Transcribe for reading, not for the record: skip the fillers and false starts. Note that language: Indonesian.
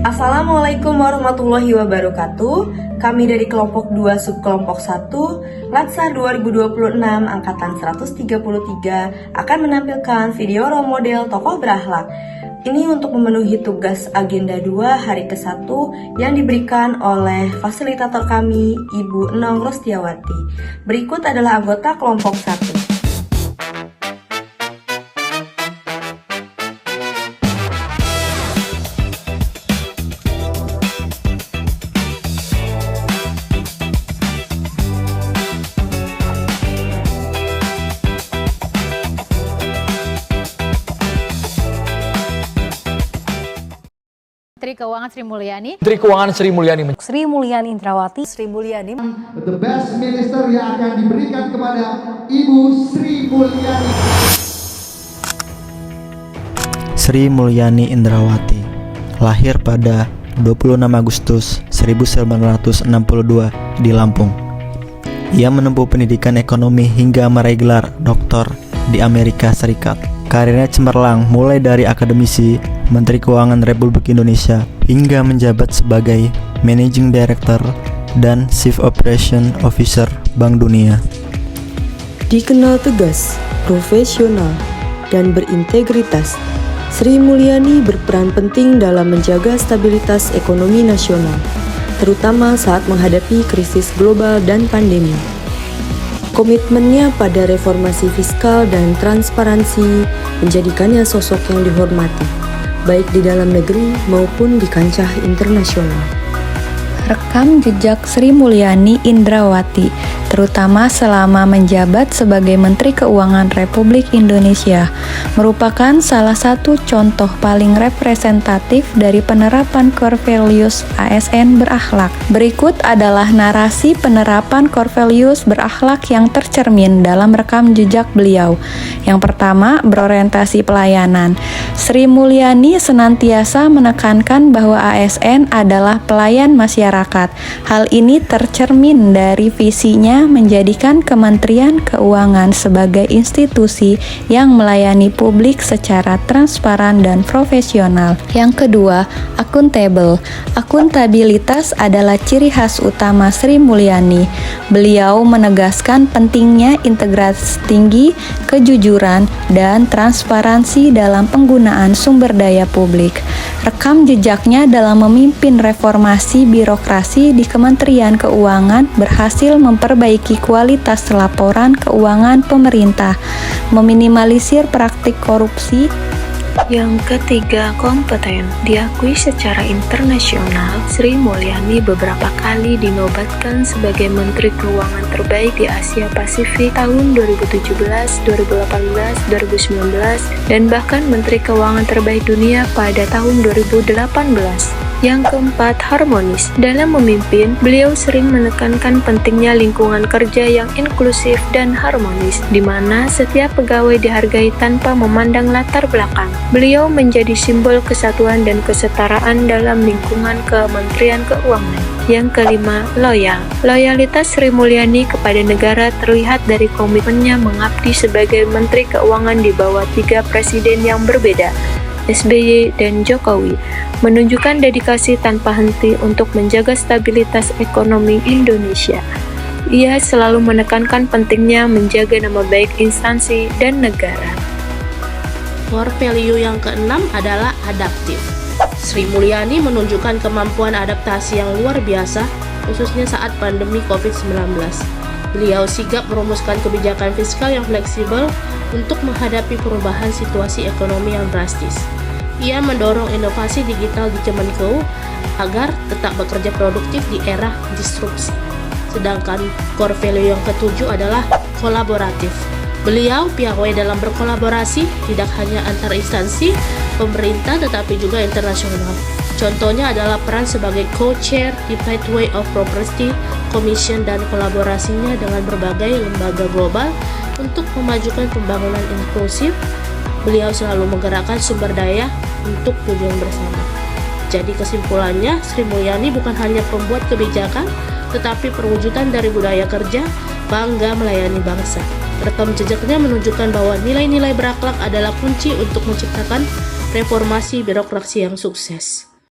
Assalamualaikum warahmatullahi wabarakatuh. Kami dari kelompok 2 subkelompok 1 Latsar 2026 angkatan 133 akan menampilkan video role model tokoh berakhlak. Ini untuk memenuhi tugas agenda 2 hari ke-1 yang diberikan oleh fasilitator kami, Ibu Enong Rostiawati. Berikut adalah anggota kelompok 1. Menteri Keuangan Sri Mulyani. Menteri Keuangan Sri Mulyani. Sri Mulyani Indrawati. Sri Mulyani. The best minister yang akan diberikan kepada Ibu Sri Mulyani. Sri Mulyani Indrawati lahir pada 26 Agustus 1962 di Lampung. Ia menempuh pendidikan ekonomi hingga meraih gelar doktor di Amerika Serikat. Karirnya cemerlang mulai dari akademisi, Menteri Keuangan Republik Indonesia, hingga menjabat sebagai Managing Director dan Chief Operation Officer Bank Dunia. Dikenal tegas, profesional, dan berintegritas, Sri Mulyani berperan penting dalam menjaga stabilitas ekonomi nasional, terutama saat menghadapi krisis global dan pandemi. Komitmennya pada reformasi fiskal dan transparansi menjadikannya sosok yang dihormati, baik di dalam negeri maupun di kancah internasional. Rekam jejak Sri Mulyani Indrawati, terutama selama menjabat sebagai Menteri Keuangan Republik Indonesia, merupakan salah satu contoh paling representatif dari penerapan core values ASN berakhlak. Berikut adalah narasi penerapan core values berakhlak yang tercermin dalam rekam jejak beliau. Yang pertama, berorientasi pelayanan. Sri Mulyani senantiasa menekankan bahwa ASN adalah pelayan masyarakat. Hal ini tercermin dari visinya menjadikan Kementerian Keuangan sebagai institusi yang melayani publik secara transparan dan profesional. Yang kedua, akuntabel. Akuntabilitas adalah ciri khas utama Sri Mulyani. Beliau menegaskan pentingnya integrasi tinggi, kejujuran, dan transparansi dalam penggunaan sumber daya publik. Rekam jejaknya dalam memimpin reformasi birokrasi di Kementerian Keuangan berhasil memperbaiki kualitas laporan keuangan pemerintah, meminimalisir praktik korupsi. Yang ketiga, kompeten. Diakui secara internasional, Sri Mulyani beberapa kali dinobatkan sebagai Menteri Keuangan terbaik di Asia Pasifik tahun 2017, 2018, 2019, dan bahkan Menteri Keuangan terbaik dunia pada tahun 2018. Yang keempat, harmonis. Dalam memimpin, beliau sering menekankan pentingnya lingkungan kerja yang inklusif dan harmonis, di mana setiap pegawai dihargai tanpa memandang latar belakang. Beliau menjadi simbol kesatuan dan kesetaraan dalam lingkungan Kementerian Keuangan. Yang kelima, loyal. Loyalitas Sri Mulyani kepada negara terlihat dari komitmennya mengabdi sebagai Menteri Keuangan di bawah 3 presiden yang berbeda, SBY dan Jokowi, menunjukkan dedikasi tanpa henti untuk menjaga stabilitas ekonomi Indonesia. Ia selalu menekankan pentingnya menjaga nama baik instansi dan negara. Core value yang keenam adalah adaptif. Sri Mulyani menunjukkan kemampuan adaptasi yang luar biasa, khususnya saat pandemi COVID-19. Beliau sigap merumuskan kebijakan fiskal yang fleksibel untuk menghadapi perubahan situasi ekonomi yang drastis. Ia mendorong inovasi digital di Kemenko agar tetap bekerja produktif di era disrupsi. Sedangkan core value yang ketujuh adalah kolaboratif. Beliau piawai dalam berkolaborasi tidak hanya antar instansi pemerintah tetapi juga internasional. Contohnya adalah peran sebagai co-chair di Pathway of Prosperity Commission dan kolaborasinya dengan berbagai lembaga global untuk memajukan pembangunan inklusif. Beliau selalu menggerakkan sumber daya untuk tujuan bersama. Jadi kesimpulannya, Sri Mulyani bukan hanya pembuat kebijakan, tetapi perwujudan dari budaya kerja, bangga melayani bangsa. Rekam jejaknya menunjukkan bahwa nilai-nilai berakhlak adalah kunci untuk menciptakan reformasi birokrasi yang sukses.